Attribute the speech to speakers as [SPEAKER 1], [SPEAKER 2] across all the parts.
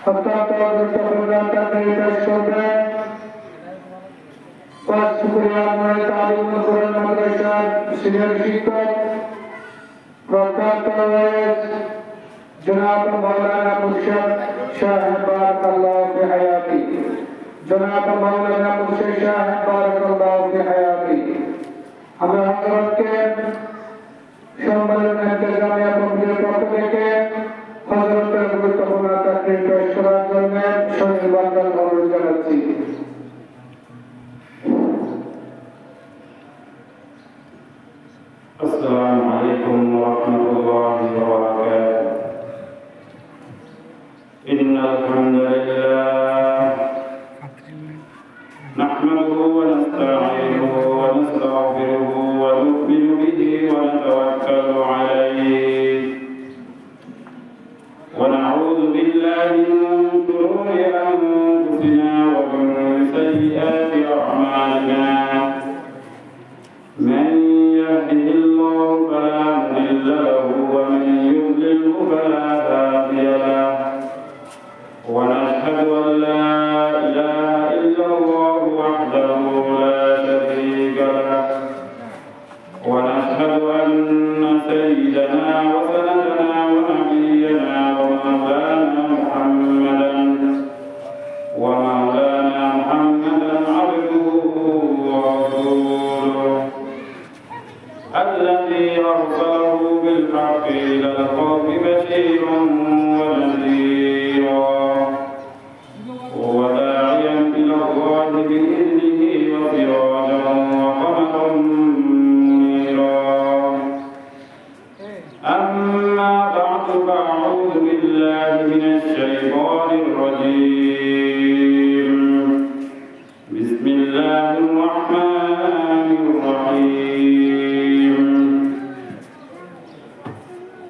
[SPEAKER 1] অত্যন্ত গুরুত্বপূর্ণ পেশ করবেন শুক্রিয়া তালিম কোরআন মাদ্রাসার সিনিয়র শিক্ষক প্রখ্যাত জনাব মৌলানা মুর্শিদ সাহেব বারাকাল্লাহু ফি হায়াতি জনাব মৌলানা মুর্শিদ সাহেব বারাকাল্লাহু ফি হায়াতি। আমরা হযরতকে সম্মানের ইন্তজামিয়া কমিটির পক্ষ থেকে হযরতের গুরুত্বপূর্ণ তাকরীর পেশ করার জন্য সনির্বাচন অনুরোধ জানাচ্ছি।
[SPEAKER 2] السلام عليكم ورحمة الله وبركاته. إن الحمد لله نحمده ونستعينه ونستغفره ونؤمن به ونتوكل عليه ونعوذ بالله من شرور أنفسنا ومن سيئات أعمالنا. من يهده الله فلا مضل له ومن يضلله فلا هادي له ونشهد أن لا إله إلا الله وحده لا شريك له ونشهد أن سيدنا وسندنا ونبينا ومولانا محمدا عبده ورسوله الذي أرسله بالحق إلى الخلق بشيرا ونذيرا وداعيا إلى الله بإذنه وسراجا وقمرا منيرا. أما بعد فأعوذ بالله من الشيطان الرجيم. بسم الله الرحمن الرحيم.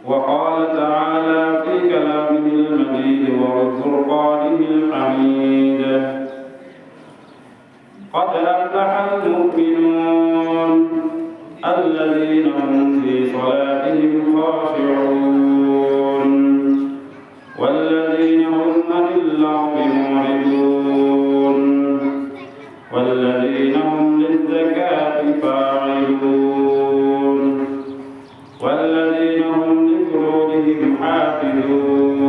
[SPEAKER 2] وقال تعالى في كلامه المجيد وفرقانه الحميد: قد أفلح المؤمنون الذين هم في صلاتهم خاشعون والذين هم عن اللغو معرضون والذين هم للزكاة فاعلون والذين هم لفروجهم حافظون.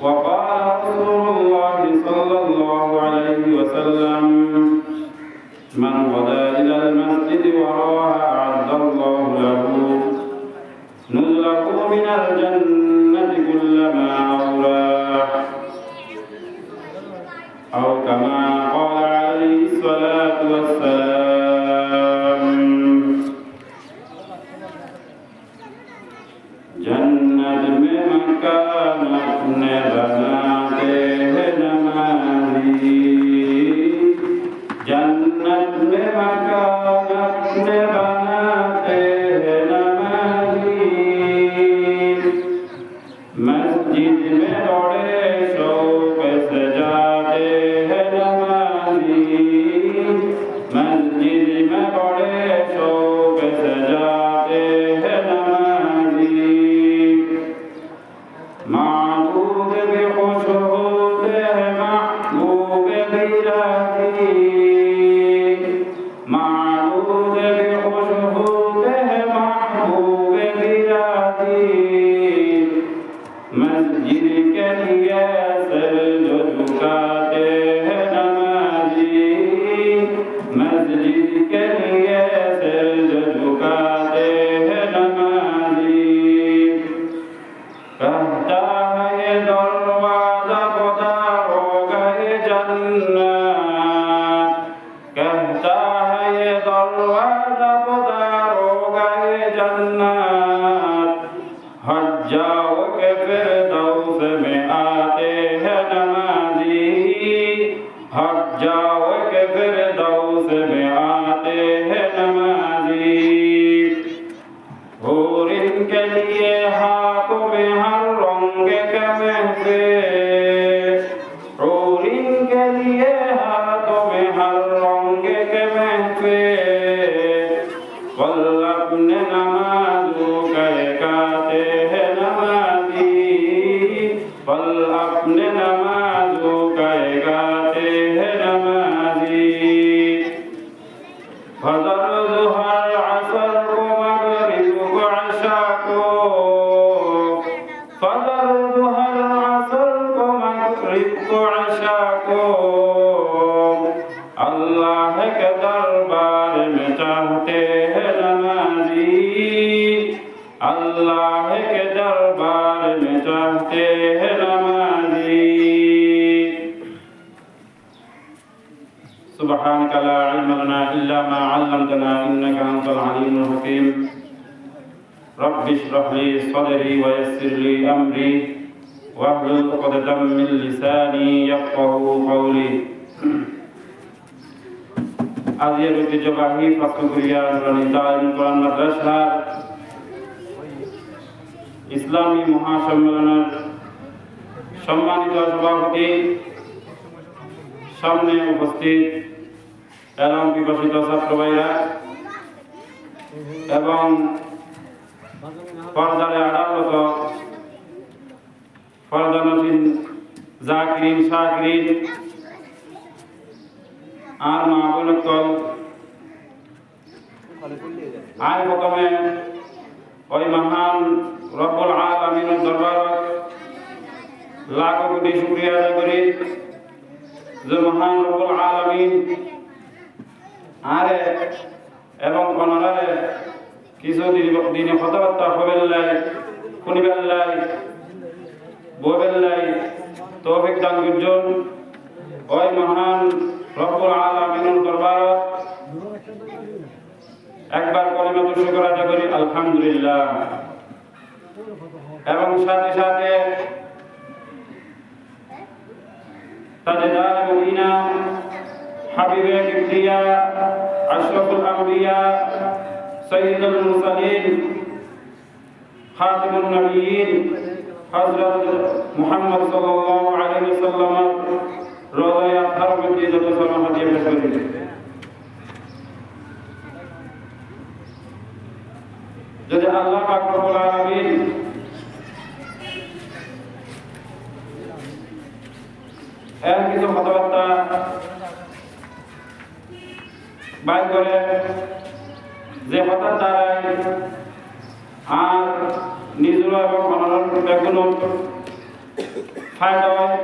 [SPEAKER 2] وقال رسول الله صلى الله عليه وسلم: من غدا إلى المسجد وروى أعد الله له نزله من الجنة كلما أولاح، أو كما قال عليه الصلاة والسلام. जन्नत में मकान अपने बनाते हैं नमाज़ी, जन्नत में मकान अपने बनाते हैं नमाज़ी, मस्जिद में बड़े शौक़ से जाते हैं नमाज़ी, मस्जिद में बड़े शौक़ से जाते हैं नमाज़ी। महबूब भी खुश होते हैं महबूब भी राज़ी, महबूब भी खुश होते हैं महबूब भी राज़ी। मस्जिद के लिए सर जो झुकाते हैं नमाज़ी, मस्जिद के लिए सर जो झुकाते हैं नमाज़ी। कहता है ये दरवाज़ा पधारोगा ये जन्नत, कहता है ये दरवाज़ा पधारोगा ये जन्नत। हट जाओ के फिरदौस में आते हैं नमाज़ी, हट जाओ के फिरदौस में आते हैं नमाज़ी। और इनके लिए हाथों में हर रंग के महफिल, और इनके लिए हाथों में हर रंग के महफिल। कल अपने नमाज़ों का कहते हैं नमाज़ी, فذرها العسلكم رق عشاكم अल्लाह के दरबार में चाहते हैं नमाजी अल्लाह के दरबार में चाहते हैं नमाजी सुब्हानक ला इल्म लना इल्ला मा 'अल्लमतना इन्नका अंतल अलीमुल हकीम रब्बि इश्रह ली सदरी व यस्सिर ली अमरी वाहलुल उक़दतम मिन लिसानी यफ़क़हू क़ौली আজকের ঐতিহ্যবাহী ফাঁকুরিয়া নুরানী দারুল কোরআন মাদ্রাসার ইসলামী মহাসম্মেলনের সম্মানিত সভাপতি সামনে উপস্থিত এবং বিকশিত ছাত্র ভাইরা এবং পর্দারে আড়ালত পর্দানসীন জাকিরিন শাকিরিন আর মা বোনকল আয় প্রথমে ওই মহান রব্বুল আলামিনের দরবারত লাখ কোটি শুকরিয়া আদায় করি যে মহান রব্বুল আলামিন আরে এবং অনারে কিছু দিনে কথাবার্তা হবেল্লাই শুনিবেল্লাই বইবেল্লাই তৌফিক দান করছেন ওই মহান রব্বুল আলামিনের দরবারত একবার কলিমাতুল শুকর আদায় করি আলহামদুলিল্লাহ এবং সাথে সাথে তাজদার মদিনা হাবিবে কিবরিয়া আশরাফুল আম্বিয়া সাইয়্যিদুল মুরসালিন খাতিমুন নবিয়্যিন হযরত মুহাম্মদ সাল্লাল্লাহু আলাইহি ওয়াসাল্লাম রোজায় আঠারো ব্যক্তি যত সালাম হাদিয়া পেশ করি যদি আল্লাহ পাক রব্বুল আলামিন এর কিছু কথাবার্তা বাইর করে যে কথার দ্বারাই আর নিজের এবং অন্যান্য কোনো ফায়দা হয়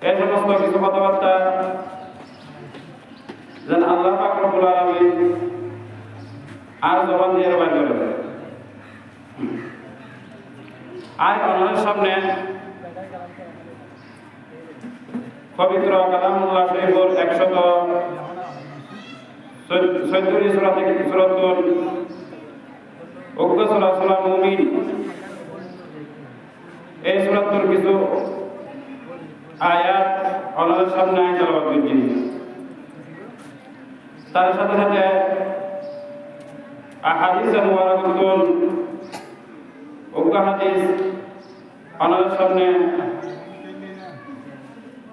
[SPEAKER 2] এই সমস্ত কিছু কথাবার্তা যেন আল্লাহ পাক রব্বুল আলামিন আর জবান দিয়ে বাইর করে আর অন্যের সামনে পবিত্র কালামুল্লাহ শরীফের 114 সূরা থেকে সূরাতুল উক্ত সূরা মুমিন এই সূরাতুর কিছু আয়াত অন্যের সামনে তেলাওয়াত করছি তার সাথে সাথে আহাদিস মুবারাকাতুন উক্ত হাদিস অন্যের সামনে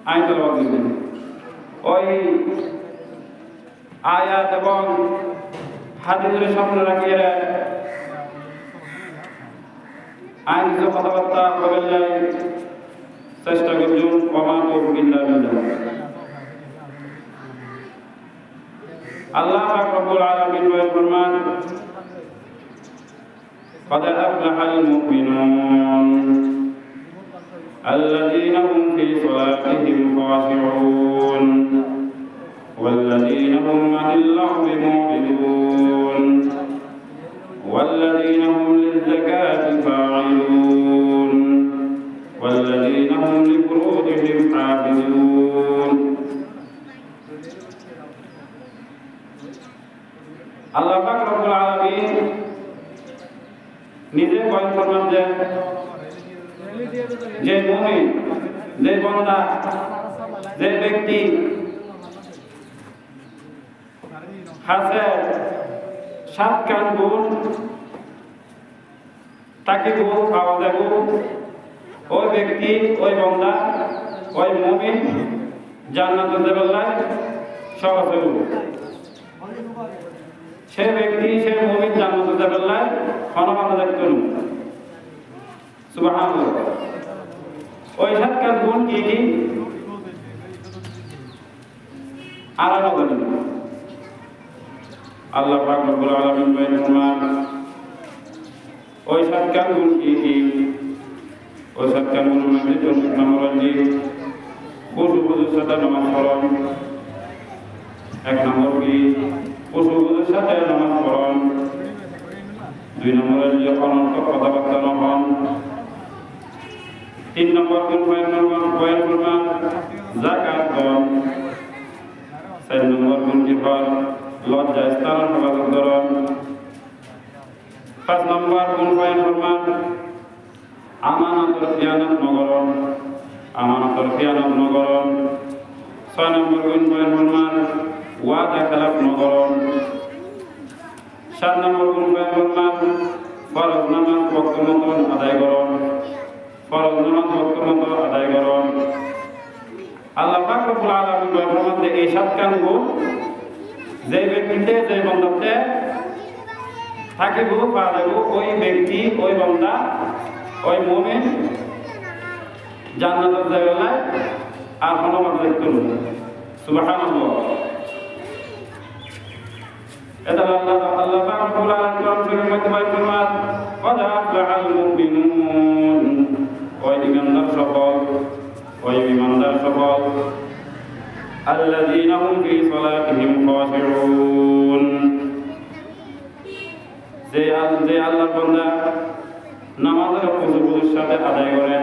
[SPEAKER 2] আয়াত তেলাওয়াত করছি ওই আয়াত এবং হাদিসের সামনে রাখিয়ে আইন কিছু কথাবার্তা বললেন চেষ্টা করছুন ওমা তৌফিক ইল্লা বিল্লাহ আল্লাহ পাক রব্বুল আলামিন ফরমান قد أفلح المؤمنون الذين هم في صلاتهم خاشعون والذين هم عن اللغو معرضون والذين هم للزكاة فاعلون والذين هم لفروجهم حافظون আল্লাহ পাক রব্বুল আলামিন নিজে বয়ান ফরমান যে মুমিন যে বান্দা যে ব্যক্তি হাসে সাত কান গুণ তাকে গুণ খাওয়া দেব ওই ব্যক্তি ওই বান্দা ওই মুমিন জান্নাতে যাবে সহজ হইব সে ব্যক্তি সে মুমিন জান্নাতে যাবে ক্ষণমাত্র দেখতে সুবহানাল্লাহ ওই সাত কান গুণ কি কি আলাদা করে আল্লাহ পাক রব্বুল আলামিন ফরমান ওই সাত কান গুণ কি কি ওই সৎকারগুলোর মধ্যে 34 নম্বর হচ্ছে পশুপতির সাথে নামাজ পড়ন। 1 নম্বর কি পশুপতির সাথে নামাজ পড়ন। 2 নম্বর হচ্ছে অনর্থক কথাবার্তা না হন। 3 নম্বর গুণ পয়েন্ট করবেন যাকাত দেন। 4 নম্বর গুণ কি হল লজ্জা স্থান হেফাজত করেন। 5 নম্বর গুণ পয়েন্ট করবেন আমানতের খিয়ানত নগরণ। আমানতের খিয়ানত নগরণ। 6 নম্বর গুণ পয়েন্ট করবেন ওয়াদা খেলাফ নগরণ। 7 নম্বর গুণ পয়েন্ট করবেন ফরজ নামাজ ওয়াক্ত মতো আদায় করুন। ফরজ নামাজ ওয়াক্ত মতো আদায় করুন। আল্লাহ পাক রব্বুল আলামিন বলেন এই 7 কাজগুলো যে ব্যক্তিতে যে বান্দাতে থাকিব পারব ওই ব্যক্তি ওই বান্দা ওই মুমিন জান্নাতের জায়গায় আর কোনো মাধ্যম করুন। সুবহানাল্লাহ। এটা আল্লাহ পাক রব্বুল আলামিন কোরআন শরীফের মধ্যে বলেন قد أفلح المؤمنون ওই ইমানদার সফল ওই ইমানদার সফল الذين هم في صلاتهم خاشعون যে আল্লাহর বান্দা নামাজের খুশুর সাথে আদায় করে।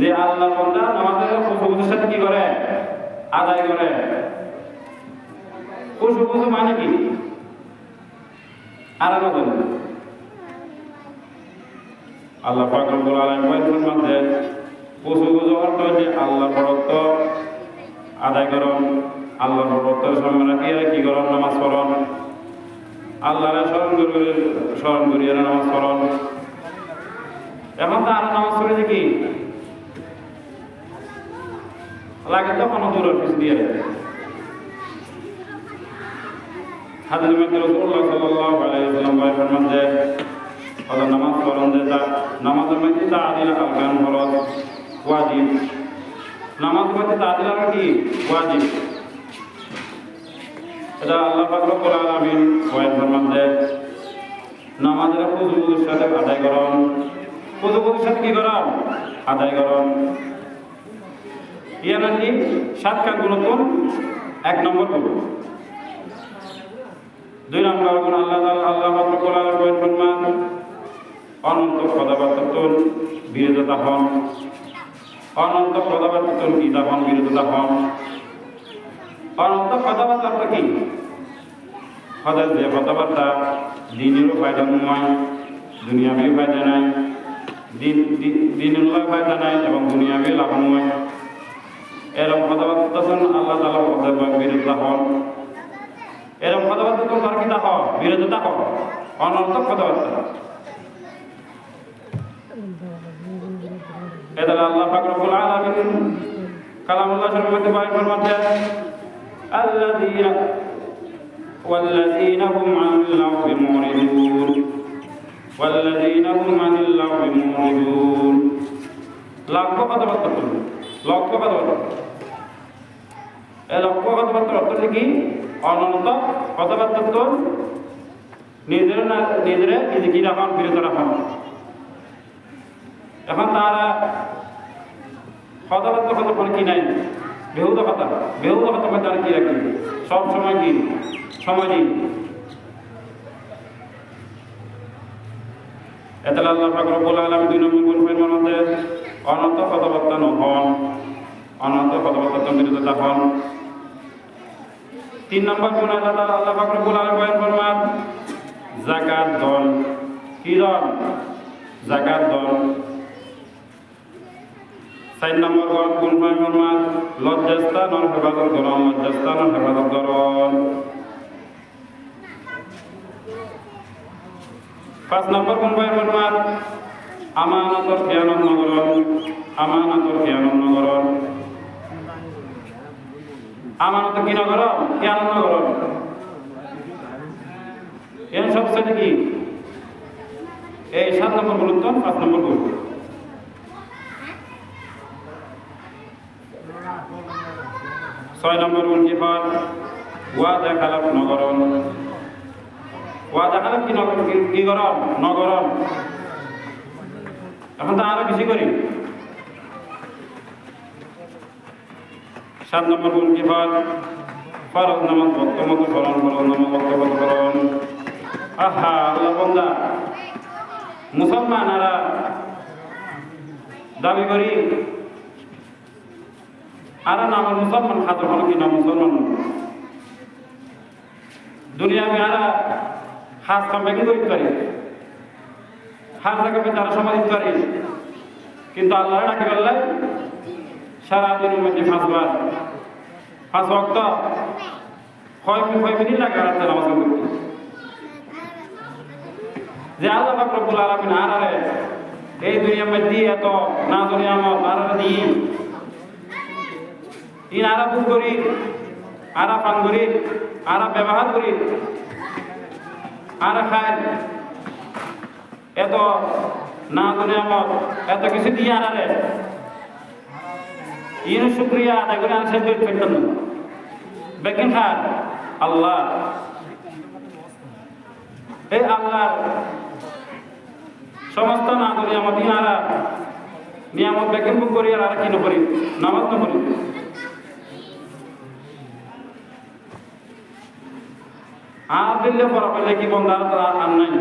[SPEAKER 2] যে আল্লাহর বান্দা নামাজের খুশুর সাথে কি করে আদায় করে। খুশু মানে কি আর বলেন আল্লাহ পাক রব্বুল আলামিন মধ্যে খুশু অর্থ যে আল্লাহর বরত্ব আদায় করুন। আল্লাহর বরত্বের সামনে রাখিয়া কি করুন নামাজ পড়ুন। আল্লাহরে স্মরণ করিয়া নামাজ পড়ুন। এখন তো আরো নামাজ পড়ে কি লাগে তো কোনো দূর অফিস দিয়ে হাদিস মধ্যে রাসূলুল্লাহ সাল্লাল্লাহু আলাইহি ওয়াসাল্লাম বলেন যে আল্লাহ নামাজ পড়ুন যে নামাজের মধ্যে তাআদিল আরকান ফরজ ওয়াজিব। নামাজের মধ্যে তাআদিল আরকান কি ওয়াজিব। এটা আল্লাহ পাক রব্বুল আলামিন বলেন যে নামাজের খুশুর সাথে আদায় করুন। খুশুর সাথে কি করুন আদায় করুন। ইয়া নাকি 7 কাজগুলো কোন 1 নম্বর করুন। 2 নম্বর গুণ আল্লাহ পাক রব্বুল আলামিন বলেন অনন্ত কথাবার্তা বিরত হন। অনন্ত কথাবার্তা কি হন বিরত হন। অনন্ত কথাবার্তা কি হঠাৎ যে কথাবার্তা দিনেরও ফায়দা নয় দুনিয়াবি ফায়দা নাই। দিনুল্লাহ ফায়দা নাই এবং দুনিয়াবি লাভ নয়। এরকম কথাবার্তা আল্লাহ তাআলা বিরত হন। এরকম কথাবার্তা তার কি হন বিরত হন অনর্থক কথাবার্তা। এটা আল্লাহ পাক রব্বুল আলামিন কালামুল্লাহ শরীফের মধ্যে বলেন والذين هم عن اللغو معرضون والذين هم عن اللغو معرضون লক্ষ্য কথাবার্তা করুন। লক্ষ্য কথাবার্তা এই লক্ষ্য কথাবার্তার অর্থ কি অনন্ত কথাবার্তা তো নিজেরা কি রাখুন বিরত রাখুন। এখন তারা কথাবার্তা কতক্ষণ কি নাই বেহুদা কথা তারা কি রাখি সব সময় কি সময় দিন। এতে আল্লাহ পাক রব্বুল আলামিন 2 নম্বর বলবেন মধ্যে অনন্ত কথাবার্তা নহন। অনন্ত কথাবার্তা বিরত থাকুন। 3 নম্বর গুণ আল্লাহ পাক রব্বুল আলামিন বলেন যাকাত দান। কি দান যাকাত দান। 4 নম্বর গুণ বলেন লজ্জাস্থান হেফাজত করুন। লজ্জাস্থান হেফাজত করুন। 5 নম্বর গুণ বলেন আমানতের খিয়ানত নগরণ। আমানতের খিয়ানত নগরণ। আমানত কি নগরণ খিয়ানত নগরণ। এর সবচেয়ে কি এই 7 নম্বর গুরুত্ব 5 নম্বর গুরুত্ব। 6 নম্বর গুণ কি হয় ওয়াদা খেলাফ নগরণ। ওয়াদা খেলাফ কি নগরণ নগরণ। এখন তো আরো বেশি করি। 7 নম্বর গুণ কি ফল? ফরজ নামাজ ভক্ত মতো ফলন, ফরজ নামাজ ভক্ত মতো ফলন। আহা আল্লাহ বান্দা মুসলমান আরা দাবি করি আরা নামের মুসলমান খাতে হলো কি না মুসলমান দুনিয়া में আরা খাস কামে কি করতে পারি, খাস জায়গায় তারা সমাধিত পারি, কিন্তু আল্লাহ ডাকি বললে সারাদিনের মধ্যে 5 বার 5 ওয়াক্ত 6 মিনিট লাগে রাতে নামাজ পড়তে। যে আল্লাহ পাক রব্বুল আলামিন আরারে এই দুনিয়ার মধ্যে এত নাজ নিয়ামত আরারে দিয়ে ইন আরা বুক করি, আরা পান করি, আরা ব্যবহার করি, আরা খায়, এত নাজ নিয়ামত এত কিছু দিয়ে আরারে ইন শুকরিয়া আদায় করে আর শেষ করতে পারতাম না। বেকিন খান আল্লাহ, এই আল্লাহ সমস্ত নাজ নিয়ামত ইনারা নিয়ামত বেকিন বুক করি আর কি নকরি, নামাজ নকরি। আর দিল্লে পড়া পেলে কি বন্ধা আর নাই,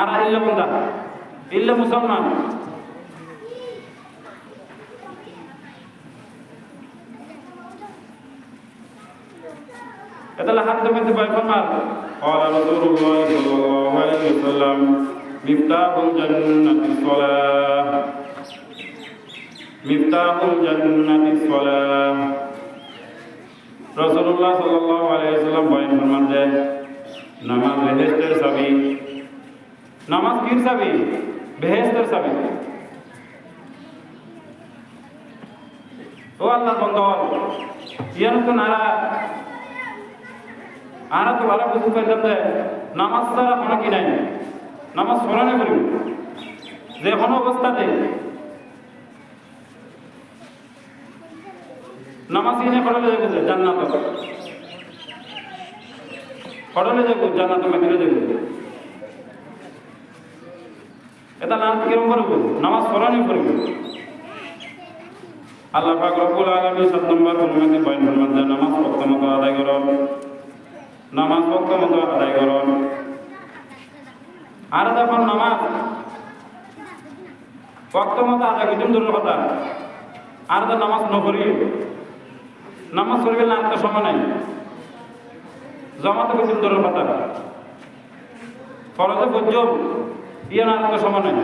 [SPEAKER 2] আর ইল্লে বন্ধা ইল্লে মুসলমান। এটা হাদিসে মধ্যে ফরমান قال رسول الله صلى الله عليه وسلم مفتاح الجنة الصلاة مفتاح الجنة الصلاة রাসূলুল্লাহ সাল্লাল্লাহু আলাইহি ওয়াসাল্লাম বলেন ফরমান যে নামাজ বেহেশতের চাবি। নামাজ কির চাবি? বেহেশতের চাবি। ও আল্লাহ বন্ধু ইয়ান তো নারা আরা তো ভালো বুঝতে পারলাম যে নামাজ ছাড়া কোনো কি নাই, নামাজ স্মরণে করিব যে কোনো অবস্থাতে নামাজ কিনে পড়লে যাবো জান্নাত, পড়লে যাবো জান্নাত মেদিনে যাবো। এটা নাম কিরম করব? নামাজ স্মরণে করিব। আল্লাহ পাক রব্বুল আলামিন 7 নম্বর অনুমতি বয়ান ফরমান যে নামাজ ওয়াক্ত মতো আদায় করো, নামাজ ওয়াক্ত মতো আদায় করো। আর যখন নামাজ ওয়াক্ত মতো আদায় করতে দূরের কথা, আর তো নামাজ নকরি, নামাজ পড়বে না আর তো সময় নাই, জমাতে করতে দূরের কথা, ফরজে বজ্জম ইয়ে না আর তো সময় নাই।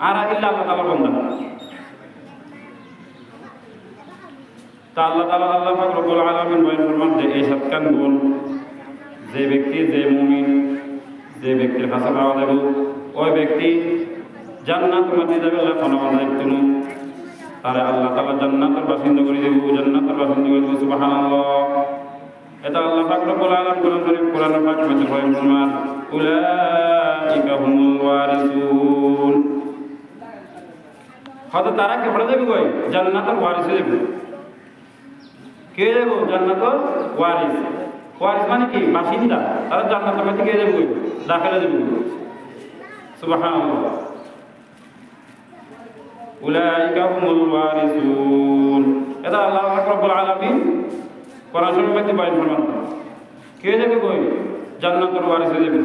[SPEAKER 2] আর ইল্লা আল্লাহ তাআলা বান্দা তা আল্লাহ তাআলা আল্লাহ পাক রব্বুল আলামিন বলেন ফরমান যে এই 7 কান গুণ যে ব্যক্তি, যে মুমিন, যে ব্যক্তির কাছে পাওয়া যাবে ওই ব্যক্তি জান্নাতের মধ্যে যাবে। আল্লাহ কোনো দায়িত্বনু তারে আল্লাহ তাআলা জান্নাতের বাসিন্দা করে দেব, জান্নাতের বাসিন্দা করে দেব। সুবহানাল্লাহ। এটা আল্লাহ পাক রব্বুল আলামিন কোরআন শরীফ কোরআনের পাক মধ্যে বলেন ফরমান উলাইকা হুমুল ওয়ারিসুন। হয়তো তারা কে পড়ে যাবে কই? জান্নাতের ওয়ারিস হয়ে যাবে। কে যাবো? জান্নাতের ওয়ারিস। ওয়ারিস মানে কি? বাসিন্দা। তারা জান্নাতের মধ্যে কে যাবে? দাখিলে যাবে। সুবহানাল্লাহ। উলাইকা হুমুল ওয়ারিসুন। এটা আল্লাহ রাব্বুল আলামিন কোরআন শরীফের মধ্যে বয়ান ফরমান। কে যাবে কই? জান্নাতের ওয়ারিস হয়ে যাবে।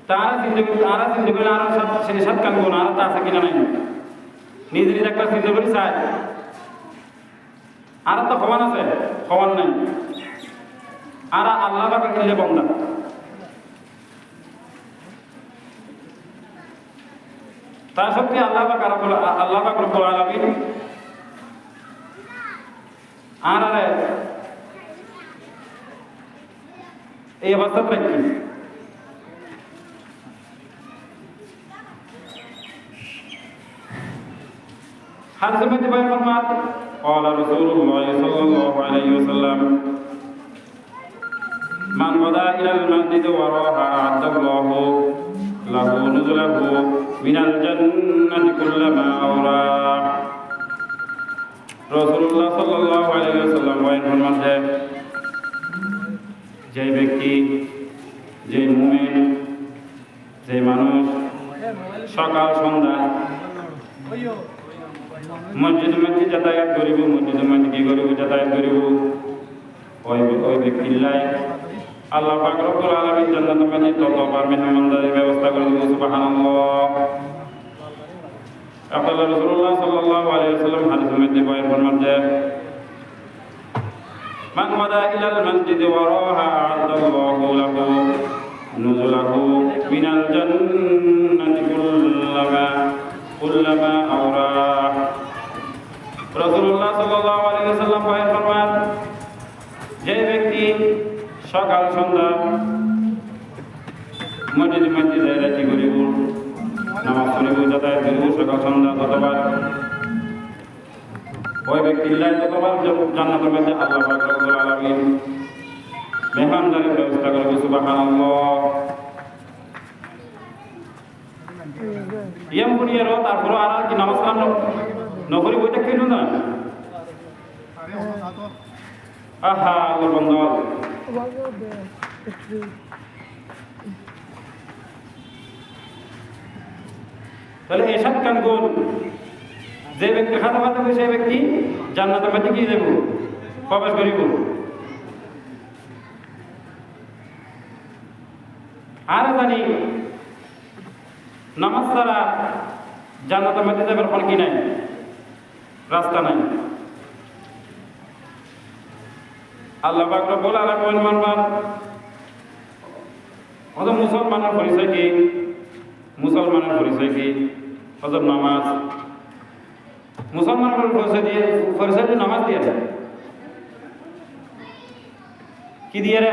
[SPEAKER 2] তারা চিন্তা করে আরো 7 কান গুণ আর তা আছে কিনা নাই নিজে নিজে একটা চিন্তা করি চাই। আর তো সমান আছে, সমান নাই। আর আল্লাহ পাকের কিনলে বন্দা। তার সত্যি আল্লাহ পাক রব্বুল আলামিন আর এই অবস্থা রাখি। حديث من تبين فرمان قال رسول الله صلى الله عليه وسلم من غدا إلى المسجد وراح أعد الله له نزله من الجنة كلما أوراه رسول الله صلى الله عليه وسلم বলেন ফরমান যে যে ব্যক্তি, যে মুমিন, যে মানুষ সকাল সন্ধ্যা মসজিদ যাতায়াত করিব, মসজিদ কি করিব যাতায়াত করিব, ওই ব্যক্তির লাই আল্লাহ পাক রব্বুল আলামিন জান্নাতুল মধ্যে ততবার মেহমানদারির ব্যবস্থা করে দিব। সুবহানাল্লাহ। আল্লাহ রাসূলুল্লাহ সাল্লাল্লাহু আলাইহি ওয়াসাল্লাম হাদিসের মধ্যে বয়ান ফরমান যে মান ওয়াদা ইলাল মসজিদ ওয়া রাহা আ'তাল্লাহু লাহু নুজুলাহু মিনাল জান্নাতি কুল্লামা আওরা। রাসূলুল্লাহ সাল্লাল্লাহু আলাইহি ওয়াসাল্লাম বয়ান ফরমান যে ব্যক্তি সকাল সন্ধ্যা মসজিদ রাজি করিব, নামাজ পড়িব, যাতায়াত করিব সকাল সন্ধ্যা ততবার, ওই ব্যক্তির লাই ততবার জান্নাতের মধ্যে আল্লাহ পাক রব্বুল আলামিন মেহমানদারির ব্যবস্থা করবে। সুবহানাল্লাহ। ইয়াম বুনিয়ারও তারপর আর কি নামাজ কালাম নকরি বইটা কেন না আহা আল্লাহর বান্দা তাহলে এসব কান গোল যে ব্যক্তি খাতা খাতা করে সেই ব্যক্তি জান্নাতের মধ্যে কি দেব প্রবেশ করিব। আর জানি নামাজ ছাড়া জান্নাতের মধ্যে যাবার কোনো কি নাই, রাস্তা নাই। আল্লাহ পাক রব্বুল আলামিন মানবার হযরত মুসলমানের পরিচয় কি? মুসলমানের পরিচয় কি? হযরত নামাজ। মুসলমানের পরিচয় দিয়ে নামাজ দিয়ে কি দিয়ে রে?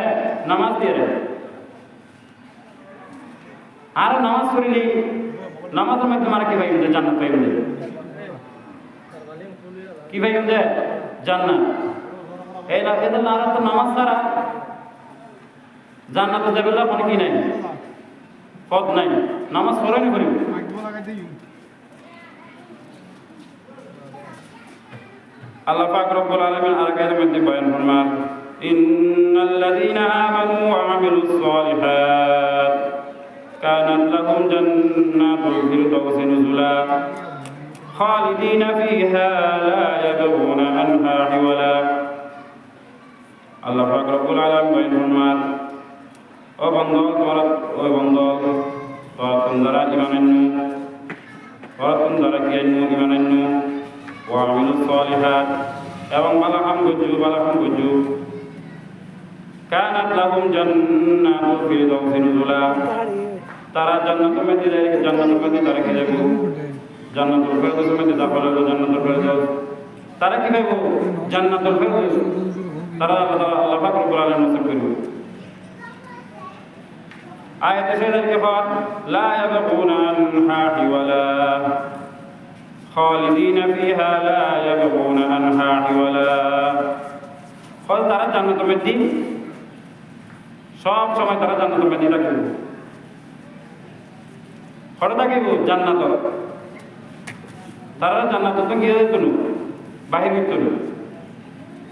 [SPEAKER 2] নামাজ দিয়ে রে। আর নামাজ পড়িলি নামাজের মাধ্যমে আর কি পাইবেন? জান্নাত পাইবেন। কি পাইবেন? জান্নাত। এই না এদের না তো নামাজ ছাড়া জান্নাতে যাবে না, কোনো কি নাই, পথ নাই। নামাজ পড়ানি করিব। আল্লাহ পাক রব্বুল আলামিন আর আয়াতের মধ্যে বয়ান ফরমান ইন্নাল্লাযীনা আমানু ওয়া আমিলুস সালিহাত কানাত লাহুম জান্নাতুল ফিরদাউসি নুজুলা খালিদিনা ফিহা লা ইয়াবগুনা আনহা হিওয়ালা। আল্লাহ পাক রব্বুল আলামিন বয়ান ফরমান ও বন্ধু তোরা তোমরা ঈমান আননু, তোমরা কি আননু ঈমান আননু ওয়া আমিলুস সালিহাত এবং ভালো কাম করজু কানাত লাহুম জান্নাতুল ফিরদাউসি নুজুলা। তারা জান্নাতের মধ্যে তারা কি যাবে? জান্নাতুল ফিরদাউসের মধ্যে দাখিল হবে। জান্নাতুল ফিরদাউস তারা কি পাইব? জান্নাতুল ফিরদাউস তারা আল্লাহ পাক রব্বুল আলামিন নসিব করবে। আয়াতে সেদেরকে বল লা ইয়াবগুনা আনহা হিওয়ালা খালিদিনা ফিহা লা ইয়াবগুনা আনহা হিওয়ালা। ফল তারা জান্নাতের মধ্যে সব সময় তারা জান্নাতের মধ্যে থাকবে। হঠাৎ থাকিব জান্নাত, তারা জান্নাত তো গিয়ে যেত না, বাহির হইত না,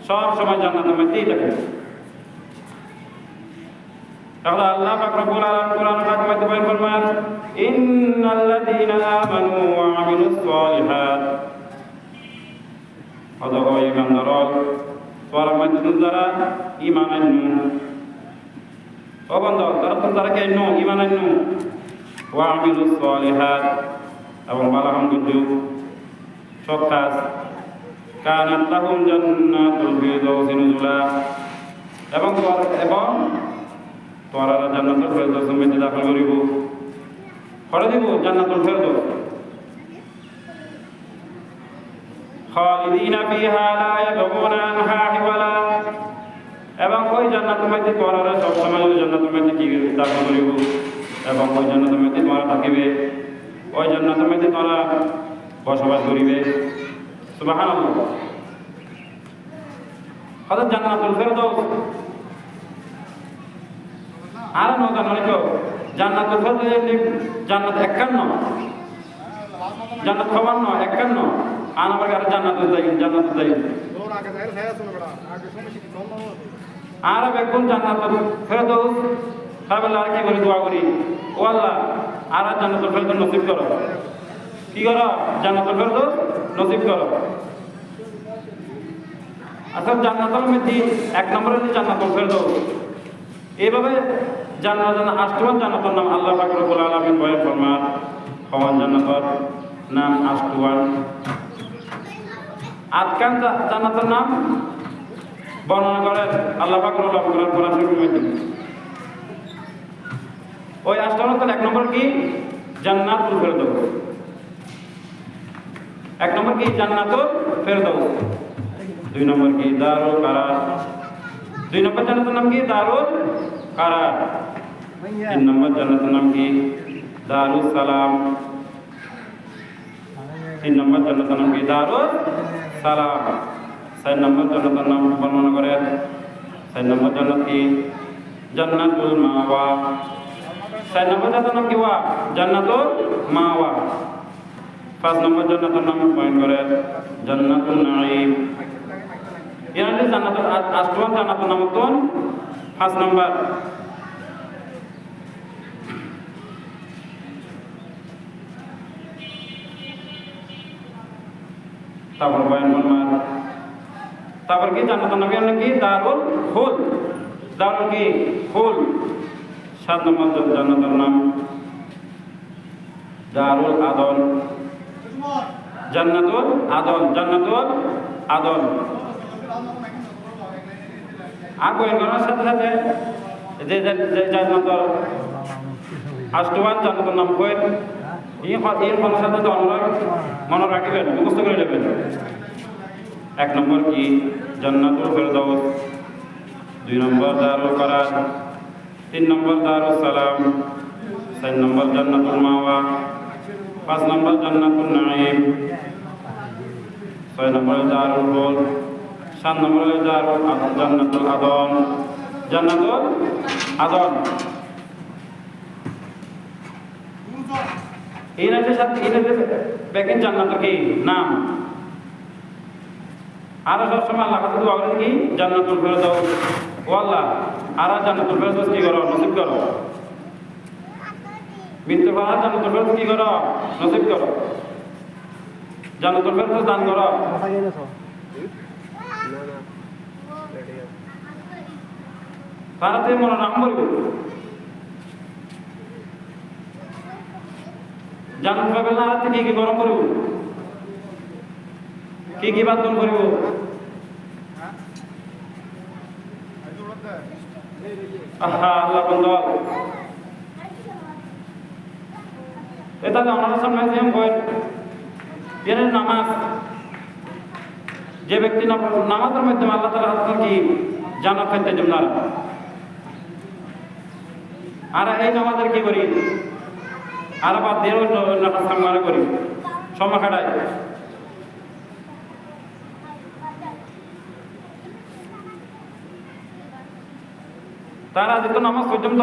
[SPEAKER 2] সব সময় জান্নাতের মধ্যেই থাকবে। তাহলে আল্লাহ পাক রব্বুল আলামিন কোরআনের মাধ্যমে বলেন ফরমান ইন্নাল্লাযীনা আমানু ওয়া আমিলুস সালিহাত অদগ ঈমানদার তোরা মধ্যে যারা ঈমান আননু ও বান্দা তারা কে আননু ঈমান আননু ওয়া আমিলুস সালিহাত এবং ভালো কাম করজু সৎ কাজ কানাত লাহুম জান্নাতুল ফিরদাউসি নুজুলা এবং তোরা জান্নাতুল ফিরদাউসের মধ্যে দাখিল করিব। করে দিব জান্নাতুল ফিরদাউস খালিদিনা ফিহা লা ইয়াবগুনা আনহা হিওয়ালা এবং ওই জান্নাতের মধ্যে তোরা সব সময় ওই জান্নাতের মধ্যে কি দাখিল করিব এবং ওই জান্নাতের মধ্যে তোরা থাকিবে, ওই জান্নাতের মধ্যে তোরা বসবাস করিবে। সুবহানাল্লাহ। হযরত জান্নাতুল ফিরদাউস আর ন জানো তো জান্নাতুল ফিরদাউস জান্নাত 51 জান্নাত 51 আনাবার আর জান্নাতুল যাই
[SPEAKER 3] ওর আগে যাই আছে না বড় আগে সময় কি কম
[SPEAKER 2] আর বেগুন জান্নাতুল ফেরদৌস তাহলে আর কি করি দোয়া করি ও আল্লাহ আর জান্নাতুল ফেরদৌস নসিব করো কি করো জান্নাতুল ফেরদৌস নসিব করো আসলে জান্নাতুল মধ্যে এক নম্বরে হচ্ছে জান্নাতুল ফেরদৌস এইভাবে জান্নাতুল আষ্টমান জান্নাতুর নাম আল্লাহ পাক রব্বুল আলামিন বয়ান ফরমান হওয়ান জান্নাতুর নাম আষ্টওয়ান আটকান জান্নাতুর নাম বর্ণনা করেন আল্লাহ পাক রব্বুল আলামিন কোরআন শরীফের মধ্যে ওই আষ্টমান এক নম্বর কি জান্নাতুল ফেরদৌস এক নম্বর কি জান্নাতুল ফেরদৌস দুই নম্বর কি দারুল কারার দুই নম্বর জান্নাতের নাম কি দারুল কারার তিন নম্বর জান্নাতের নাম কি দারুস সালাম তিন নম্বর জান্নাতের নাম কি দারুস সালাম চার নম্বর জান্নাতের নাম বর্ণনা করেন চার নম্বর জান্নাত কি জান্নাতুল মাওয়া চার নম্বর জান্নাতের নাম কি ওয়া জান্নাতুল মাওয়া পাঁচ নম্বর জান্নাতের নাম বয়ান করেন জান্নাতুন নাঈম এখানে জান্নাতুল আষ্টম জান্নাতুল নাম কোন পাঁচ নম্বর তারপর বয়ান ফরমান তারপর কি জান্নাতুল নাম কি দারুল খুলদ দারুল কি খুলদ সাত নম্বর জান্নাতুর নাম দারুল আদন জান্নাতুল আদন জান্নাতুল আদন আর বয়ান করার সাথে সাথে যে জান্নাতুল আষ্টওয়ান জান্নাতুর নাম কই এর কোন সাথে মনে রাখবেন মুখস্থ করে নেবেন এক নম্বর কি জান্নাতুল ফেরদৌস দুই নম্বর দারুল কারার তিন নম্বর দারুস সালাম চার নম্বর জান্নাতুল মাওয়া পাঁচ নম্বর জান্নাতুন নাঈম ছয় নম্বর দারুল খুলদ সাত নম্বর দারুল জান্নাতুল আদন জান্নাতুল আদন এই রাজ্যের সাথে এই রাজ্যের ব্যাকেন জান্নাতের কি নাম আর সবসময় আল্লাহ কাছে দোয়া করেন কি জান্নাতুল ফেরদৌস ও আল্লাহ আর জান্নাতুল ফেরদৌস কি করো নসিব করো মৃত্যু পর জান্নাতুল ফেরদৌস কি করো নসিব করো জান্নাতুল ফেরদৌস দান করো তারাতে মনে রাম করিব জান্নাত পাবে না রাতে কি কি গরম করিব কি কি বাদন করিব আহা আল্লাহ বন্ধ এটা আমাদের সামনে যেমন কয় এর নামাজ যে ব্যক্তি নামাজের মাধ্যমে আল্লাহ তাআলা হাত কি জান্নাত পেতে জমনার আর এই নামাজের কি করি আর বাদ দিয়ে অন্য নামাজ সামনে করি সময় কাটাই তারা যেত নামাজ পর্যন্ত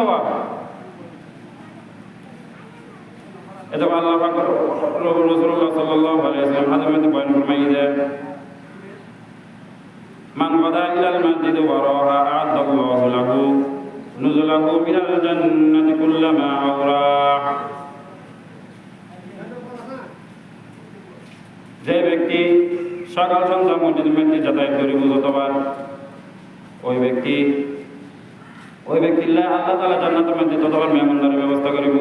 [SPEAKER 2] এটা আল্লাহ পাক রাসূলুল্লাহ সাল্লাল্লাহু আলাইহি ওয়াসাল্লাম হাদিসে বয়ান ফরমাইলেন মান গাদা ইলাল মাসজিদ ওয়া রাহা আ'আদাল্লাহু লাহু নুজুলাহু মিনাল জান্নাতি কুল্লামা আওরাহ যে ব্যক্তি সকাল সন্ধ্যা মসজিদের মধ্যে যাতায়াত করিব যতবার ওই ব্যক্তি আল্লাহ তাআলা জান্নাতের মধ্যে ততবার মেহমানদারির ব্যবস্থা করিব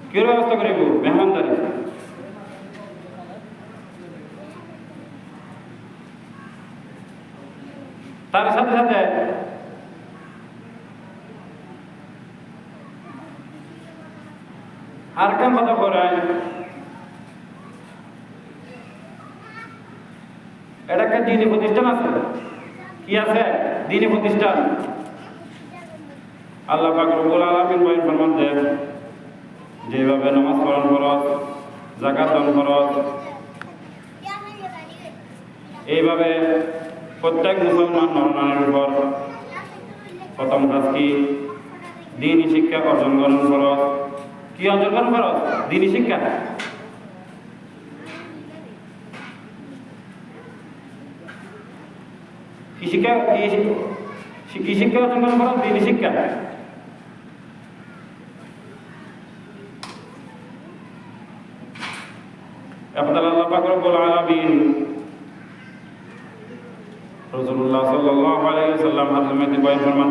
[SPEAKER 2] কি ব্যবস্থা করিব মেহমানদারি তার সাথে সাথে আর কেন কথা করায় এটা একটা দ্বীনি প্রতিষ্ঠান আছে কি আছে দ্বীনি প্রতিষ্ঠান আল্লাহ পাক রব্বুল আলামিন বয়ান ফরমান দেন যেভাবে নামাজ পড়ান ফরজ যাকাত দান ফরজ এইভাবে প্রত্যেক মুসলমান নরনারীর উপর প্রথম কাজ কি দ্বীনি শিক্ষা অর্জন করা ফরজ কি অর্জন করা ফরজ দ্বীনি শিক্ষা কি শিক্ষা কি কি শিক্ষা অর্জন করা ফরজ? দিনী শিক্ষা। আল্লাহ পাক রব্বুল আলামিন রাসূলুল্লাহ সাল্লাল্লাহু আলাইহি ওয়াসাল্লাম হাদিসে বয়ান ফরমান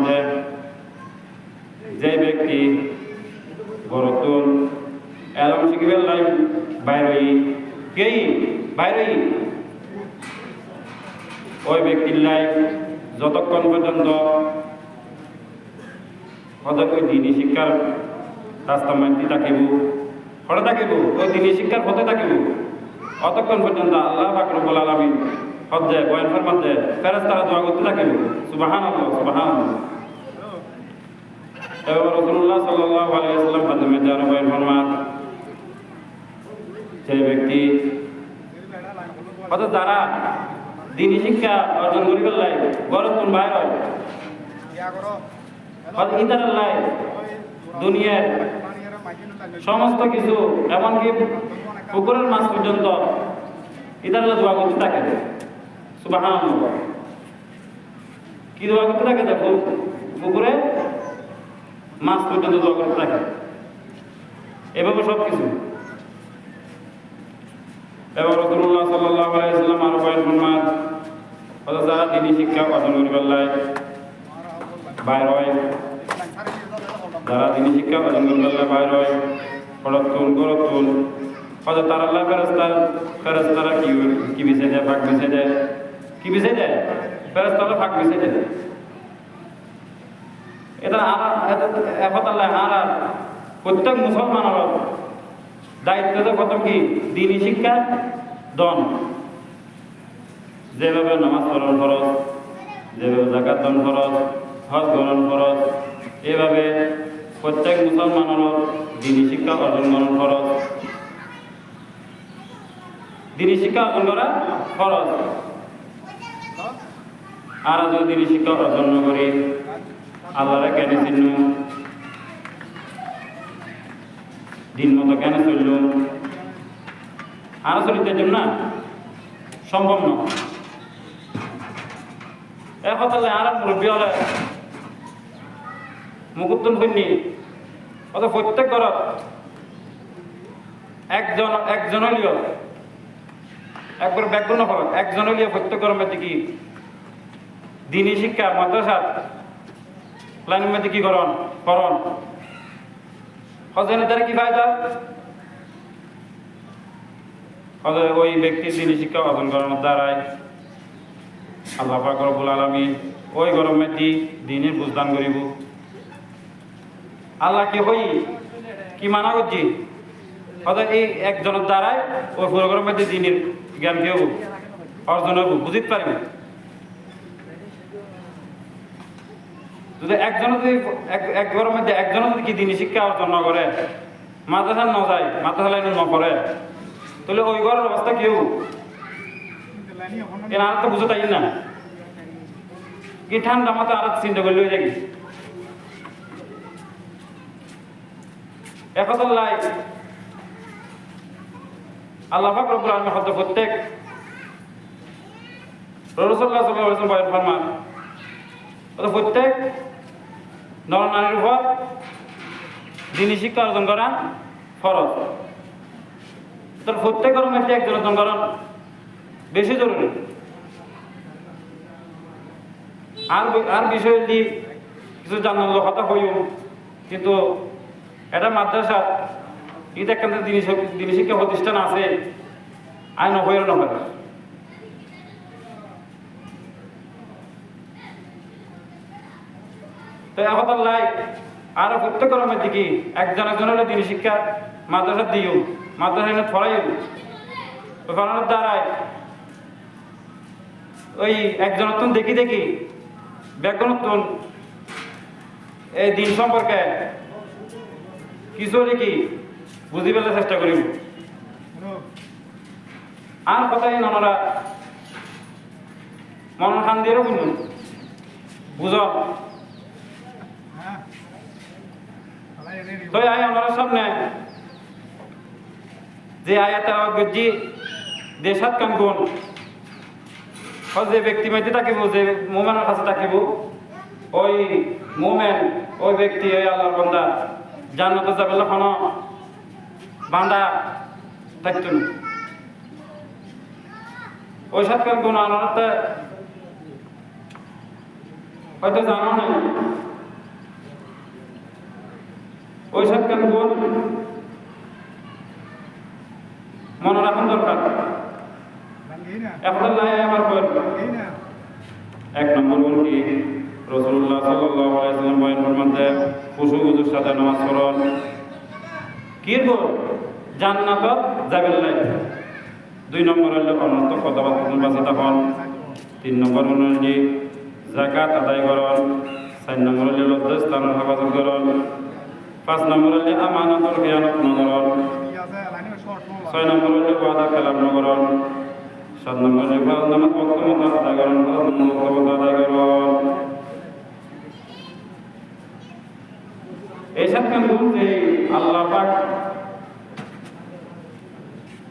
[SPEAKER 2] যে ব্যক্তি বরতুন এলম শিখিবেন লাই বাইরে কেই বাইরে ওই ব্যক্তির লাই যতক্ষণ পর্যন্ত ওই দিনী শিক্ষার রাস্তা মানতে থাকিব পড়ে থাকিব ওই দিনী শিক্ষার পথে থাকিব অতক্ষণ পর্যন্ত আল্লাহ পাক রব্বুল আলামিন হজ্জে বয়ান ফরমান যে ফেরেশতারা দোয়া করতে থাকিব সুবহানাল্লাহ সুবহানাল্লাহ। এবার রাসূলুল্লাহ সাল্লাল্লাহু আলাইহি ওয়াসাল্লাম হাদিসে যারা বয়ান ফরমান সেই ব্যক্তি অর্থাৎ যারা দিনী শিক্ষা অর্জন করিবার লাই গরতুন বাইর হয় ইতার লাই দুনিয়ার সমস্ত কিছু এমনকি পুকুরের মাছ পর্যন্ত ইতার দোয়া করতে থাকে সুবহানাল্লাহ। কি দোয়া করতে থাকে? দেখো পুকুরে মাছ পর্যন্ত দোয়া করতে থাকে, এভাবে সব কিছু। এবার রাসূলুল্লাহ সাল্লাল্লাহু আলাইহি ওয়াসাল্লাম আরো বয়ান ফরমান যারা দিনী শিক্ষা অর্জন করিবার লাই বাইর হয়, যারা দিনী শিক্ষা অর্জন করিবার লাই বাইর হয় পড়তুন গরতুন হযরত তার আল্লাহ ফেরেশতারা কি বিছে দেয়? ফাঁক বিছে দেয়। কি বিছে দেয়? ফেরেশতারা ফাঁক বিছে দেয়। এটা আর প্রত্যেক মুসলমানের দায়িত্ব কত কি? দিনী শিক্ষা দন। যেভাবে নামাজ পড়ার ফরজ, যেভাবে যাকাত দান ফরজ, হজ গ্রহণ ফরজ, এভাবে প্রত্যেক মুসলমানের দিনী শিক্ষা অর্জন করা ফরজ। দিনী শিক্ষা অর্জন করা ফরজ। আর যদি দিনী শিক্ষা অর্জন না করি আল্লাহরে কেন চিনল, দিন মতো কেন চলল, আর চলিতে জন্য না সম্ভব না। এখন আর মুরব্বী হলে মুকুত্তন কন্যা অত প্রত্যেক ঘরত একজন হলিও একবার ব্যাকরণ ফরক একজন হলিও প্রত্যেক ঘরের মধ্যে কি দিনী শিক্ষা মাদ্রাসা প্ল্যানের মধ্যে কি করণ হজেনের দ্বারা কি ফায়দা? ওই ব্যক্তির দিনী শিক্ষা অর্জন করানোর দ্বারাই আল্লাহ পাক রব্বুল আলামিন ওই গরম মধ্যে দিনের বুঝদান করিব। আল্লাহ কি হই কি মানা করছি এই একজনের দ্বারাই ওই পুরো গরম মধ্যে দিনের জ্ঞান কি হব অর্জন হব বুঝতে পারবে। যদি একজন যদি এক ঘরের মধ্যে একজন যদি কি দিনী শিক্ষা অর্জন না করে, মাদ্রাসা না যায়, মাদ্রাসা লাইনে না পড়ে, তাহলে ওই ঘরের অবস্থা কি হব? আর তো বুঝে তাই না কি ঠান্ডা মাথা আর চিন্তা করলে হয়ে যায়। এখন লাই আল্লাহ পাক রব্বুল আলামিন হয়তো প্রত্যেক রাসূলুল্লাহ সাল্লাল্লাহু আলাইহি ওয়াসাল্লাম ফরমান প্রত্যেক নর নারীর উপর দিনী শিক্ষা অর্জন করা ফরজ। তার প্রত্যেকের মধ্যে একজন অর্জন করা বেশি জরুরি। আর বিষয় দিয়ে কিছু জানার কথা হইও, কিন্তু এটা মাদ্রাসা এটা একটা দিনী শিক্ষা প্রতিষ্ঠান আছে আইন হইল না হয়। তো এখন লাই আর প্রত্যেকের মধ্যে কি একজন হলে দিনী শিক্ষা মাদ্রাসা দিও, মাদ্রাসা ফরাইও ফরানোর দ্বারাই ওই একজনত্ব দেখি ব্যাকরণত্ব এই দিন সম্পর্কে কিছু কি বুঝি পেলে চেষ্টা করিব। আর কথাই নানারা মন খান দিয়েও শুনুন বুঝ তো আমার সামনে যে আয়াতের গজ্জি দেশাত কাম গুণ যে ব্যক্তি মাইতে থাকিব, যে মোমেনের কাছে থাকিব ওই মুমিন ওই ব্যক্তি ওই আল্লাহর বান্দা জান্নাতে যাবে কোনো বান্দা থাকতো না। ওই সাতকার গুণ আনাতে হয়তো জানো না, ওই সাতকার গুণ মনে রাখার দরকার। এখন আমার এক নম্বর গুণ কি রাসূলুল্লাহ সাল্লাল্লাহু আলাইহি ওয়াসাল্লাম বয়ান ফরমাতে খুশুর সাথে নামাজ পড়ুন। কি গুণ? জান্নাতত যাবেন না। 2 নম্বর হলো অনন্ত কথাবার্তা বাঁচে থাকুন। 3 নম্বর অনুযায়ী যাকাত আদায় করুন। 4 নম্বর হলো লজ্জাস্থান হেফাজত করুন। 5 নম্বর হলো আমানতের খেয়ানত না করুন। 6 নম্বর হলো ওয়াদা খেলাপ না করুন। 7 নম্বর হলো ফরজ নামাজ ওয়াক্ত মতো আদায় করুন। এই সাতখান গুণ যে আল্লাহ পাক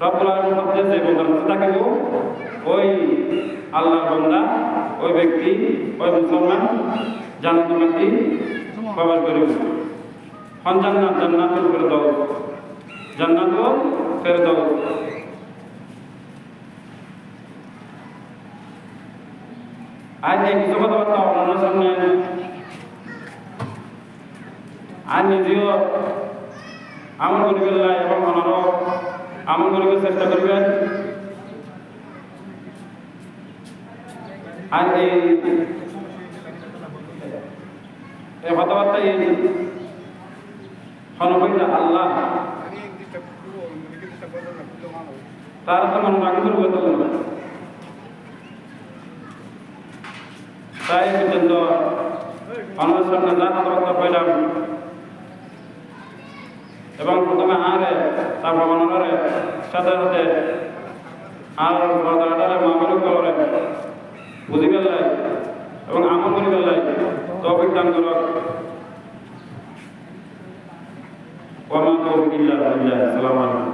[SPEAKER 2] রব্বুল আলামিন মধ্যে যে বন্দার মধ্যে থাকিব, ওই আল্লাহর বান্দা ওই ব্যক্তি ওই মুসলমান জান্নাতের মধ্যে প্রবেশ করিব। জান্নাতুল ফেরদাউস, জান্নাতুল ফেরদাউস। আজ এই কিছু কথাবার্তা আপনার সামনে আর নিজেও আমল করিবেন এবং অনারও আমল করিবার চেষ্টা করবেন। আর এই কথাবার্তা সনবইটা আল্লাহ তারা তো মনে রাখতে পারবে। তাই পর্যন্ত আমাদের সামনে যা কথাবার্তা পাইলাম এবং প্রথমে আরে তারপর মনোরে সাথে সাথে আর বর্তমানে মামুল করে বুঝি গেলাই এবং আমল করে গেলাই তৌফিক দান করো। ওয়া মা তৌফিক ইল্লা বিল্লাহ। আসসালামু আলাইকুম।